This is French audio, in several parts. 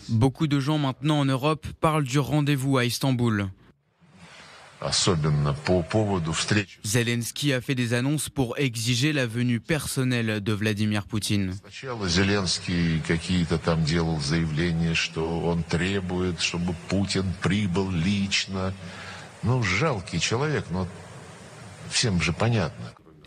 Beaucoup de gens maintenant en Europe parlent du rendez-vous à Istanbul. Zelensky a fait des annonces pour exiger la venue personnelle de Vladimir Poutine.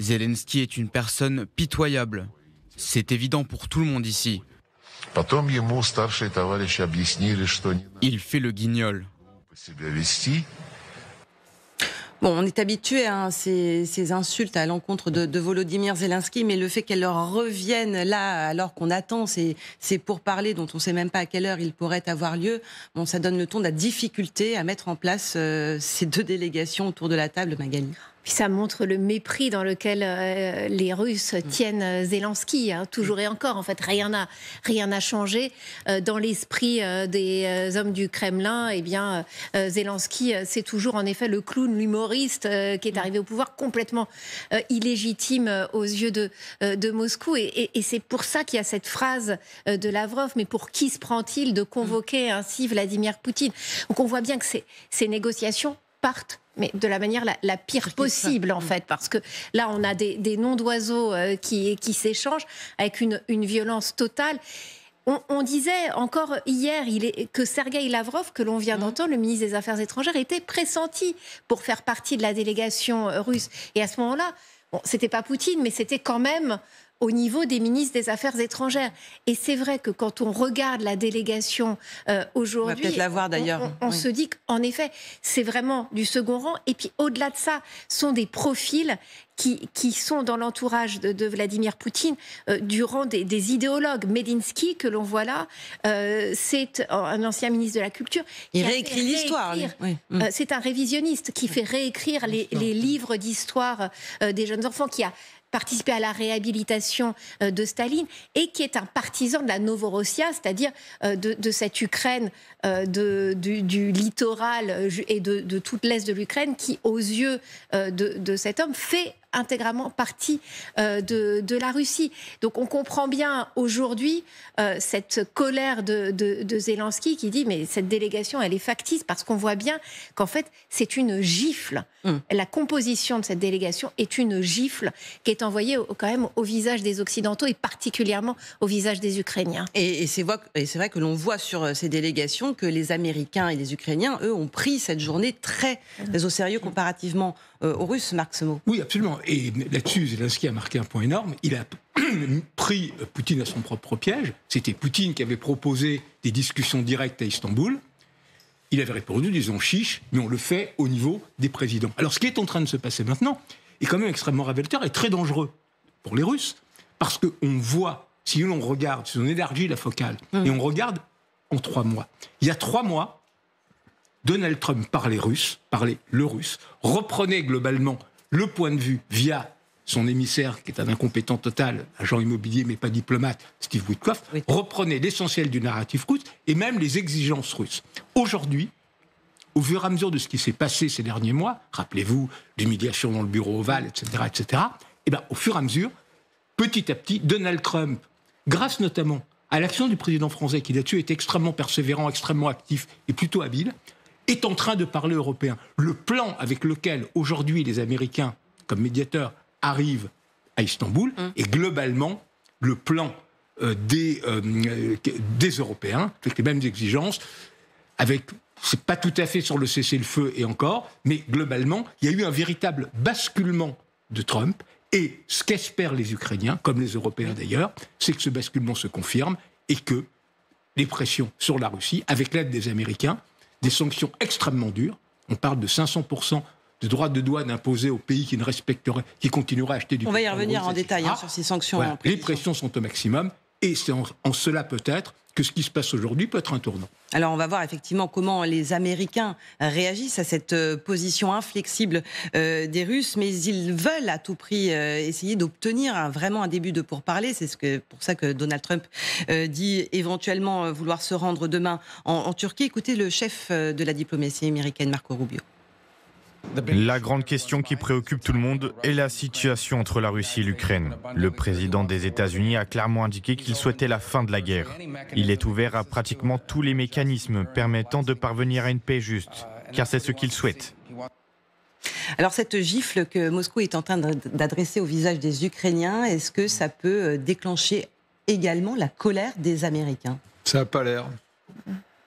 Zelensky est une personne pitoyable. C'est évident pour tout le monde ici. Il fait le guignol. Bon, on est habitué à ces insultes à l'encontre de Volodymyr Zelensky, mais le fait qu'elles leur reviennent là, alors qu'on attend ces pourparlers dont on ne sait même pas à quelle heure ils pourraient avoir lieu, bon, ça donne le ton de la difficulté à mettre en place ces deux délégations autour de la table, Magali. Puis ça montre le mépris dans lequel les Russes tiennent Zelensky, hein, toujours et encore. En fait, rien n'a changé dans l'esprit des hommes du Kremlin. Eh bien, Zelensky, c'est toujours en effet le clown, l'humoriste qui est arrivé au pouvoir complètement illégitime aux yeux de Moscou. Et c'est pour ça qu'il y a cette phrase de Lavrov. Mais pour qui se prend-il de convoquer ainsi Vladimir Poutine? Donc on voit bien que ces négociations partent, mais de la manière la pire possible, en fait, parce que là, on a des noms d'oiseaux qui s'échangent avec une violence totale. On disait encore hier que Sergueï Lavrov, que l'on vient d'entendre, le ministre des Affaires étrangères, était pressenti pour faire partie de la délégation russe. Et à ce moment-là, bon, c'était pas Poutine, mais c'était quand même au niveau des ministres des Affaires étrangères. Et c'est vrai que quand on regarde la délégation aujourd'hui, on va peut-être la voir d'ailleurs. On se dit qu'en effet, c'est vraiment du second rang. Et puis au-delà de ça, sont des profils qui sont dans l'entourage de Vladimir Poutine du rang des idéologues. Medinsky, que l'on voit là, c'est un ancien ministre de la Culture. Il réécrit l'histoire. Oui. C'est un révisionniste qui fait réécrire les livres d'histoire des jeunes enfants, qui a participé à la réhabilitation de Staline et qui est un partisan de la Novorossia, c'est-à-dire de cette Ukraine du littoral et de toute l'est de l'Ukraine qui, aux yeux de cet homme, fait intégralement partie de la Russie. Donc on comprend bien aujourd'hui cette colère de Zelensky qui dit mais cette délégation elle est factice, parce qu'on voit bien qu'en fait c'est une gifle. La composition de cette délégation est une gifle qui est envoyée quand même au visage des Occidentaux et particulièrement au visage des Ukrainiens. Et c'est vrai que l'on voit sur ces délégations que les Américains et les Ukrainiens, eux, ont pris cette journée très au sérieux comparativement aux Russes, Marc Semo. Oui, absolument. Et là-dessus, Zelensky a marqué un point énorme. Il a pris Poutine à son propre piège. C'était Poutine qui avait proposé des discussions directes à Istanbul. Il avait répondu, disons chiche, mais on le fait au niveau des présidents. Alors, ce qui est en train de se passer maintenant est quand même extrêmement révélateur et très dangereux pour les Russes, parce qu'on voit, si l'on regarde, si on élargit la focale, et on regarde en 3 mois. Il y a 3 mois, Donald Trump parlait le russe, reprenait globalement le point de vue via son émissaire, qui est un incompétent total, agent immobilier mais pas diplomate, Steve Witkoff, reprenait l'essentiel du narratif russe et même les exigences russes. Aujourd'hui, au fur et à mesure de ce qui s'est passé ces derniers mois, rappelez-vous, l'humiliation dans le bureau ovale, etc., et bien, au fur et à mesure, petit à petit, Donald Trump, grâce notamment à l'action du président français, qui là-dessus est extrêmement persévérant, extrêmement actif et plutôt habile, est en train de parler européen. Le plan avec lequel aujourd'hui les Américains, comme médiateurs, arrivent à Istanbul est globalement le plan des Européens, avec les mêmes exigences, c'est pas tout à fait sur le cessez-le-feu et encore, mais globalement, il y a eu un véritable basculement de Trump. Et ce qu'espèrent les Ukrainiens, comme les Européens d'ailleurs, c'est que ce basculement se confirme et que les pressions sur la Russie, avec l'aide des Américains, des sanctions extrêmement dures, on parle de 500% de droits de douane imposés aux pays qui ne respecteraient, qui continueraient à acheter du pétrole. On va y revenir en détail sur ces sanctions. Voilà, les pressions sont au maximum et c'est en cela peut-être que ce qui se passe aujourd'hui peut être un tournant. Alors on va voir effectivement comment les Américains réagissent à cette position inflexible des Russes, mais ils veulent à tout prix essayer d'obtenir vraiment un début de pourparlers. C'est pour ça que Donald Trump dit éventuellement vouloir se rendre demain en Turquie. Écoutez le chef de la diplomatie américaine, Marco Rubio. La grande question qui préoccupe tout le monde est la situation entre la Russie et l'Ukraine. Le président des États-Unis a clairement indiqué qu'il souhaitait la fin de la guerre. Il est ouvert à pratiquement tous les mécanismes permettant de parvenir à une paix juste, car c'est ce qu'il souhaite. Alors cette gifle que Moscou est en train d'adresser au visage des Ukrainiens, est-ce que ça peut déclencher également la colère des Américains ? Ça n'a pas l'air.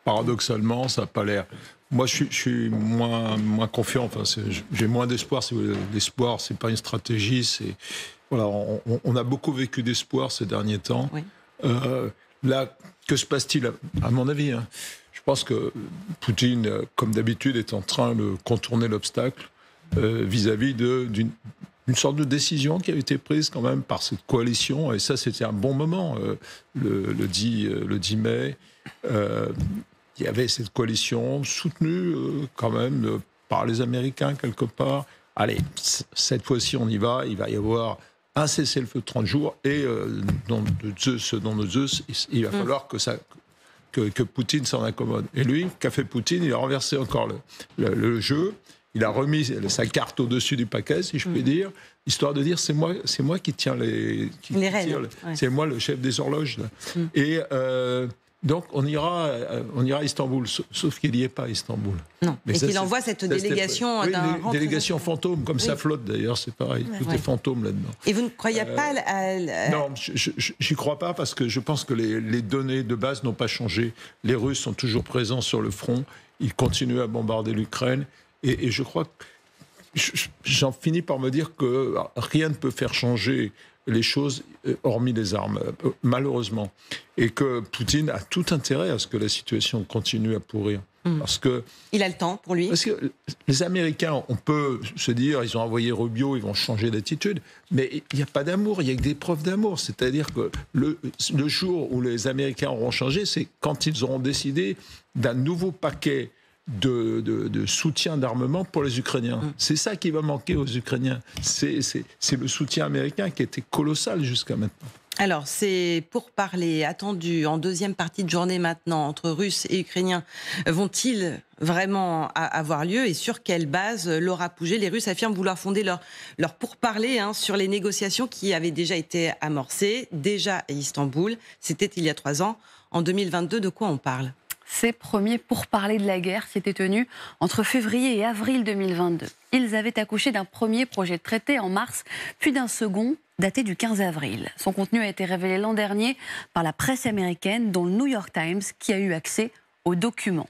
Paradoxalement, ça n'a pas l'air. Moi, je suis moins confiant. Enfin, j'ai moins d'espoir. L'espoir, c'est pas une stratégie. Voilà, on a beaucoup vécu d'espoir ces derniers temps. Oui. Là, que se passe-t-il à mon avis, hein, je pense que Poutine, comme d'habitude, est en train de contourner l'obstacle vis-à-vis d'une sorte de décision qui a été prise quand même par cette coalition. Et ça, c'était un bon moment, le 10 mai. Il y avait cette coalition soutenue quand même par les Américains quelque part. Allez, cette fois-ci on y va, il va y avoir un cessez-le-feu de 30 jours et dans de Zeus, il va falloir que Poutine s'en accommode. Et lui, qu'a fait Poutine? Il a renversé encore le jeu, il a remis sa carte au-dessus du paquet, si je puis dire, histoire de dire c'est moi qui tiens les rênes. C'est moi le chef des horloges. Là. Et donc, on ira à Istanbul, sauf qu'il n'y est pas à Istanbul. Non, mais et qu'il envoie cette délégation d'un une délégation fantôme, comme ça flotte d'ailleurs, c'est pareil, tout est fantôme là-dedans. Et vous ne croyez pas Non, j'y crois pas, parce que je pense que les données de base n'ont pas changé. Les Russes sont toujours présents sur le front, ils continuent à bombarder l'Ukraine, et je crois que j'en finis par me dire que rien ne peut faire changer les choses, hormis les armes, malheureusement. Et que Poutine a tout intérêt à ce que la situation continue à pourrir. Parce que, il a le temps pour lui. Parce que les Américains, on peut se dire, ils ont envoyé Rubio, ils vont changer d'attitude, mais il n'y a pas d'amour, il n'y a que des preuves d'amour. C'est-à-dire que le jour où les Américains auront changé, c'est quand ils auront décidé d'un nouveau paquet de soutien d'armement pour les Ukrainiens. C'est ça qui va manquer aux Ukrainiens. C'est le soutien américain qui était colossal jusqu'à maintenant. Alors, ces pourparlers attendus en deuxième partie de journée maintenant entre Russes et Ukrainiens vont-ils vraiment avoir lieu et sur quelle base? Laura Pouget, les Russes affirment vouloir fonder leur pourparlers sur les négociations qui avaient déjà été amorcées, déjà à Istanbul. C'était il y a 3 ans. En 2022, de quoi on parle? Ces premiers pourparlers de la guerre s'étaient tenus entre février et avril 2022. Ils avaient accouché d'un premier projet de traité en mars, puis d'un second daté du 15 avril. Son contenu a été révélé l'an dernier par la presse américaine, dont le New York Times, qui a eu accès aux documents.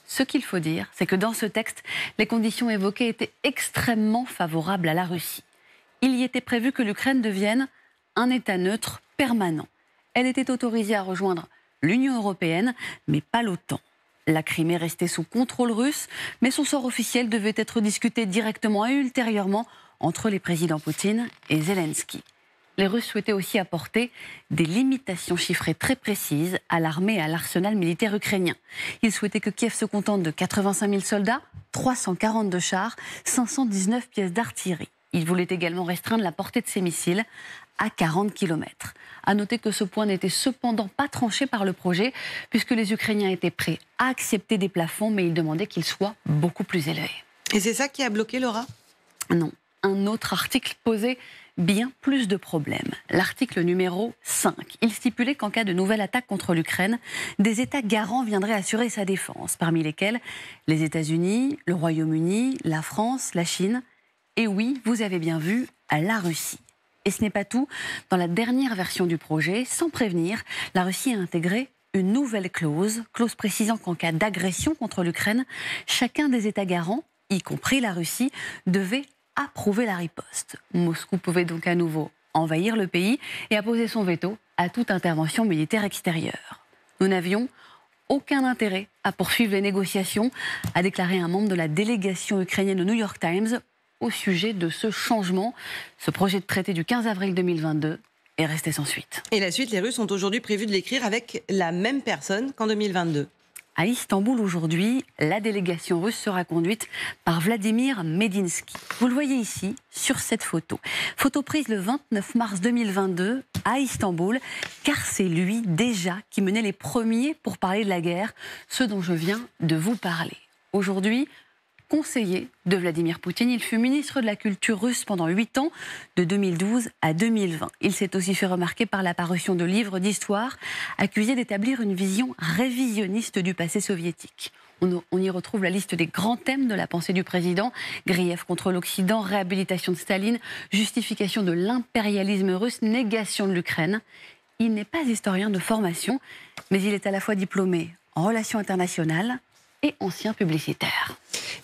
Ce qu'il faut dire, c'est que dans ce texte, les conditions évoquées étaient extrêmement favorables à la Russie. Il y était prévu que l'Ukraine devienne un État neutre permanent. Elle était autorisée à rejoindre l'Union européenne, mais pas l'OTAN. La Crimée restait sous contrôle russe, mais son sort officiel devait être discuté directement et ultérieurement entre les présidents Poutine et Zelensky. Les Russes souhaitaient aussi apporter des limitations chiffrées très précises à l'armée et à l'arsenal militaire ukrainien. Ils souhaitaient que Kiev se contente de 85 000 soldats, 342 chars, 519 pièces d'artillerie. Ils voulaient également restreindre la portée de ces missiles à 40 km. À noter que ce point n'était cependant pas tranché par le projet, puisque les Ukrainiens étaient prêts à accepter des plafonds, mais ils demandaient qu'ils soient beaucoup plus élevés. Et c'est ça qui a bloqué, Laura ? Non. Un autre article posait bien plus de problèmes. L'article numéro 5. Il stipulait qu'en cas de nouvelle attaque contre l'Ukraine, des États garants viendraient assurer sa défense, parmi lesquels les États-Unis, le Royaume-Uni, la France, la Chine et oui, vous avez bien vu, la Russie. Et ce n'est pas tout. Dans la dernière version du projet, sans prévenir, la Russie a intégré une nouvelle clause précisant qu'en cas d'agression contre l'Ukraine, chacun des États garants, y compris la Russie, devait approuver la riposte. Moscou pouvait donc à nouveau envahir le pays et apposer son veto à toute intervention militaire extérieure. Nous n'avions aucun intérêt à poursuivre les négociations, a déclaré un membre de la délégation ukrainienne au New York Times au sujet de ce changement. Ce projet de traité du 15 avril 2022 est resté sans suite. Et la suite, les Russes ont aujourd'hui prévu de l'écrire avec la même personne qu'en 2022. À Istanbul aujourd'hui, la délégation russe sera conduite par Vladimir Medinsky. Vous le voyez ici, sur cette photo. Photo prise le 29 mars 2022 à Istanbul, car c'est lui déjà qui menait les premiers pour parler de la guerre, ce dont je viens de vous parler. Aujourd'hui, conseiller de Vladimir Poutine. Il fut ministre de la Culture russe pendant 8 ans, de 2012 à 2020. Il s'est aussi fait remarquer par la parution de livres d'histoire, accusé d'établir une vision révisionniste du passé soviétique. On y retrouve la liste des grands thèmes de la pensée du président. Grief contre l'Occident, réhabilitation de Staline, justification de l'impérialisme russe, négation de l'Ukraine. Il n'est pas historien de formation, mais il est à la fois diplômé en relations internationales et ancien publicitaire.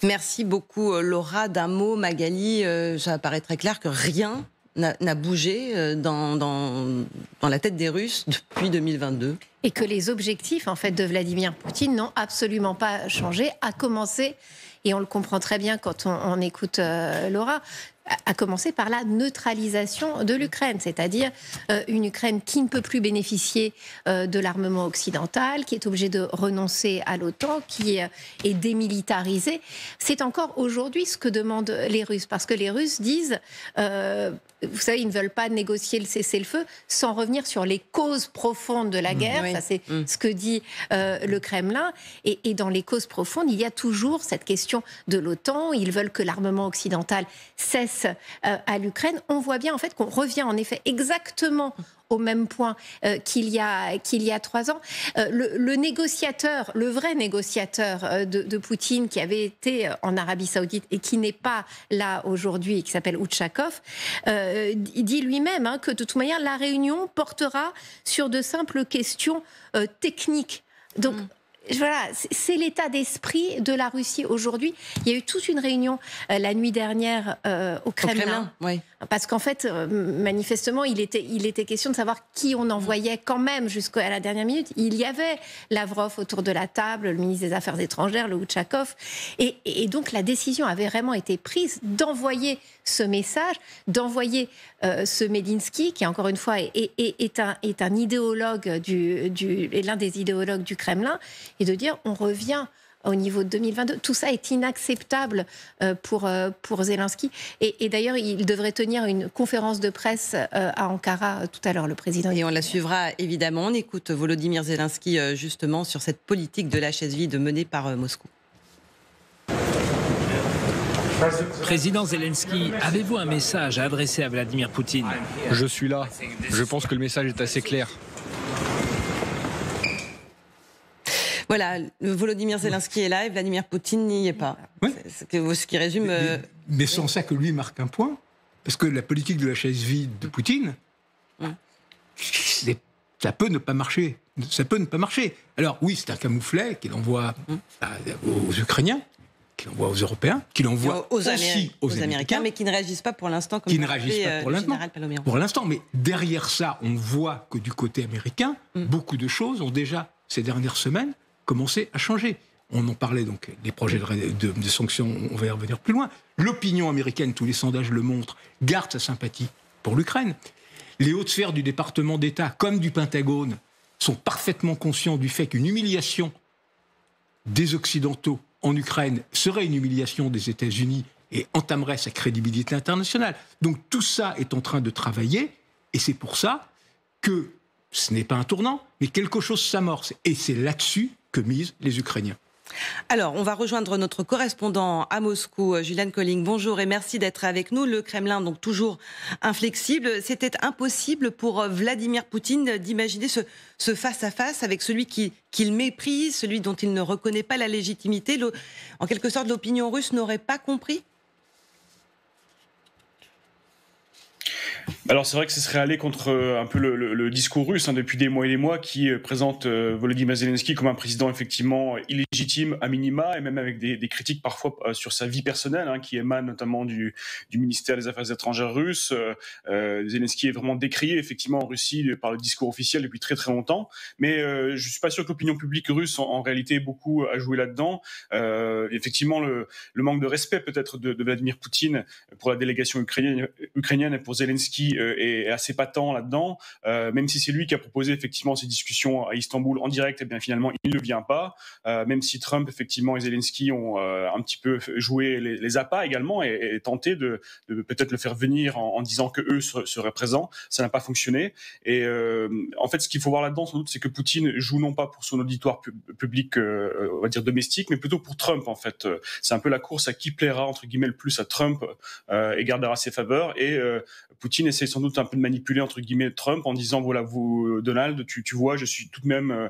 Merci beaucoup Laura. D'un mot, Magali, ça paraît très clair que rien n'a bougé dans la tête des Russes depuis 2022. Et que les objectifs en fait, de Vladimir Poutine n'ont absolument pas changé, à commencer, et on le comprend très bien quand on écoute Laura, à commencer par la neutralisation de l'Ukraine, c'est-à-dire une Ukraine qui ne peut plus bénéficier de l'armement occidental, qui est obligée de renoncer à l'OTAN, qui est démilitarisée. C'est encore aujourd'hui ce que demandent les Russes, parce que les Russes disent, vous savez, ils ne veulent pas négocier le cessez-le-feu sans revenir sur les causes profondes de la guerre. Oui. Ça, c'est ce que dit le Kremlin. Et dans les causes profondes, il y a toujours cette question de l'OTAN. Ils veulent que l'armement occidental cesse à l'Ukraine. On voit bien en fait qu'on revient en effet exactement au même point qu'il y a 3 ans. Le négociateur, le vrai négociateur de Poutine, qui avait été en Arabie Saoudite et qui n'est pas là aujourd'hui, qui s'appelle Outchakov, il dit lui-même que de toute manière, la réunion portera sur de simples questions techniques. Donc, voilà, c'est l'état d'esprit de la Russie aujourd'hui. Il y a eu toute une réunion la nuit dernière au Kremlin. Oui. Parce qu'en fait, manifestement, il était question de savoir qui on envoyait quand même jusqu'à la dernière minute. Il y avait Lavrov autour de la table, le ministre des Affaires étrangères, le Outchakov. Et donc, la décision avait vraiment été prise d'envoyer ce message, d'envoyer ce Medinsky, qui, encore une fois, est un idéologue est l'un des idéologues du Kremlin, et de dire on revient au niveau de 2022. Tout ça est inacceptable pour Zelensky. Et d'ailleurs, il devrait tenir une conférence de presse à Ankara tout à l'heure, le président. Et on la suivra évidemment. On écoute Volodymyr Zelensky justement sur cette politique de la chaise vide menée par Moscou. Président Zelensky, avez-vous un message à adresser à Vladimir Poutine ? Je suis là. Je pense que le message est assez clair. Voilà, Volodymyr Zelensky est là et Vladimir Poutine n'y est pas. Oui. C'est ce qui résume... Mais sans ça que lui marque un point, parce que la politique de la chaise vide de Poutine, ça peut ne pas marcher. Ça peut ne pas marcher. Alors oui, c'est un camouflet qu'il envoie aux Ukrainiens, qu'il envoie aux Européens, qu'il envoie aussi aux Américains, mais qui ne réagissent pas pour l'instant, comme qui ne réagissent pas pour l'instant. Pour l'instant, mais derrière ça, on voit que du côté américain, beaucoup de choses ont déjà, ces dernières semaines, commencé à changer. On en parlait donc, les projets de sanctions, on va y revenir plus loin. L'opinion américaine, tous les sondages le montrent, garde sa sympathie pour l'Ukraine. Les hautes sphères du département d'État, comme du Pentagone, sont parfaitement conscients du fait qu'une humiliation des Occidentaux en Ukraine serait une humiliation des États-Unis et entamerait sa crédibilité internationale. Donc tout ça est en train de travailler, et c'est pour ça que ce n'est pas un tournant, mais quelque chose s'amorce. Et c'est là-dessus que misent les Ukrainiens. Alors, on va rejoindre notre correspondant à Moscou, Julian Colling. Bonjour et merci d'être avec nous. Le Kremlin, donc toujours inflexible. C'était impossible pour Vladimir Poutine d'imaginer ce face-à-face avec celui qu'il méprise, celui dont il ne reconnaît pas la légitimité. En quelque sorte, l'opinion russe n'aurait pas compris ? Alors c'est vrai que ce serait aller contre un peu le discours russe depuis des mois et des mois qui présente Volodymyr Zelensky comme un président effectivement illégitime à minima et même avec des critiques parfois sur sa vie personnelle qui émanent notamment du ministère des Affaires étrangères russe. Zelensky est vraiment décrié effectivement en Russie par le discours officiel depuis très très longtemps, mais je suis pas sûr que l'opinion publique russe en réalité beaucoup a joué là-dedans. Effectivement le manque de respect peut-être de Vladimir Poutine pour la délégation ukrainienne et pour Zelensky Zelensky est assez patent là-dedans. Même si c'est lui qui a proposé effectivement ces discussions à Istanbul en direct, eh bien finalement il ne vient pas. Même si Trump effectivement et Zelensky ont un petit peu joué les appâts également et tenté de peut-être le faire venir en disant que eux seraient présents, ça n'a pas fonctionné. Et en fait, ce qu'il faut voir là-dedans sans doute, c'est que Poutine joue non pas pour son auditoire public, on va dire domestique, mais plutôt pour Trump en fait. C'est un peu la course à qui plaira entre guillemets le plus à Trump et gardera ses faveurs. Et Poutine essaie sans doute un peu de manipuler entre guillemets Trump en disant voilà, vous Donald, tu vois, je suis tout de même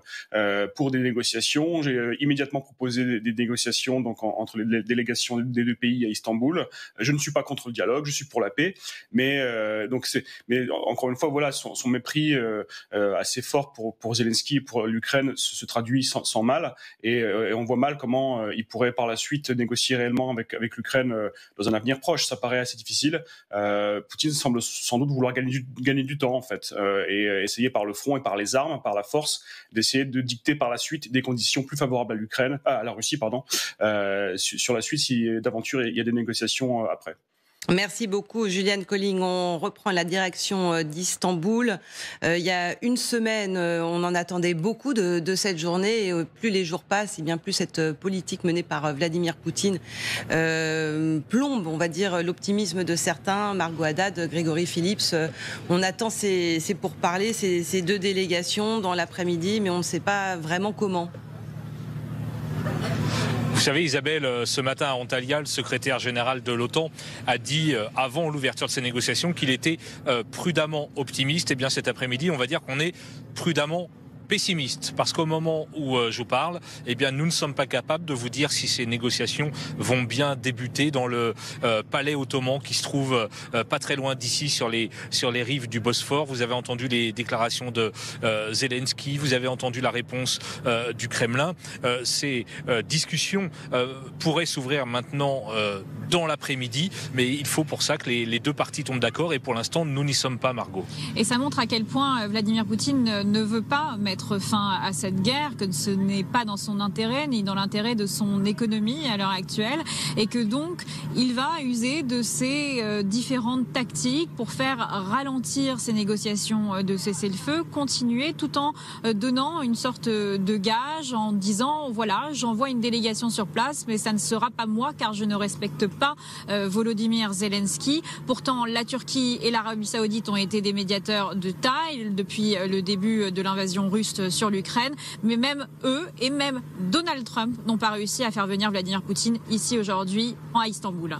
pour des négociations. J'ai immédiatement proposé des négociations donc entre les délégations des deux pays à Istanbul. Je ne suis pas contre le dialogue, je suis pour la paix. Mais encore une fois, voilà, son mépris assez fort pour Zelensky et pour l'Ukraine se traduit sans mal. Et on voit mal comment il pourrait par la suite négocier réellement avec l'Ukraine dans un avenir proche. Ça paraît assez difficile. Poutine semble sans doute vouloir gagner du temps en fait et essayer par le front et par les armes, par la force, d'essayer de dicter par la suite des conditions plus favorables à la Russie, sur la suite si d'aventure il y a des négociations après. Merci beaucoup, Juliane Colling. On reprend la direction d'Istanbul. Il y a une semaine, on en attendait beaucoup de cette journée. Et plus les jours passent, et bien plus cette politique menée par Vladimir Poutine plombe, on va dire, l'optimisme de certains. Margot Haddad, Grégory Phillips. On attend ces pourparlers, ces deux délégations dans l'après-midi, mais on ne sait pas vraiment comment. Vous savez, Isabelle, ce matin à Antalya, le secrétaire général de l'OTAN a dit, avant l'ouverture de ces négociations, qu'il était prudemment optimiste. Et bien cet après-midi, on va dire qu'on est prudemment pessimiste, parce qu'au moment où je vous parle, eh bien, nous ne sommes pas capables de vous dire si ces négociations vont bien débuter dans le palais ottoman qui se trouve pas très loin d'ici, sur les rives du Bosphore. Vous avez entendu les déclarations de Zelensky, vous avez entendu la réponse du Kremlin. Ces discussions pourraient s'ouvrir maintenant dans l'après-midi, mais il faut pour ça que les deux parties tombent d'accord, et pour l'instant, nous n'y sommes pas, Margot. Et ça montre à quel point Vladimir Poutine ne veut pas mettre fin à cette guerre, que ce n'est pas dans son intérêt ni dans l'intérêt de son économie à l'heure actuelle, et que donc il va user de ces différentes tactiques pour faire ralentir ces négociations de cessez-le-feu, continuer tout en donnant une sorte de gage en disant voilà, j'envoie une délégation sur place, mais ça ne sera pas moi car je ne respecte pas Volodymyr Zelensky. Pourtant, la Turquie et l'Arabie Saoudite ont été des médiateurs de taille depuis le début de l'invasion russe sur l'Ukraine, mais même eux et même Donald Trump n'ont pas réussi à faire venir Vladimir Poutine ici aujourd'hui à Istanbul.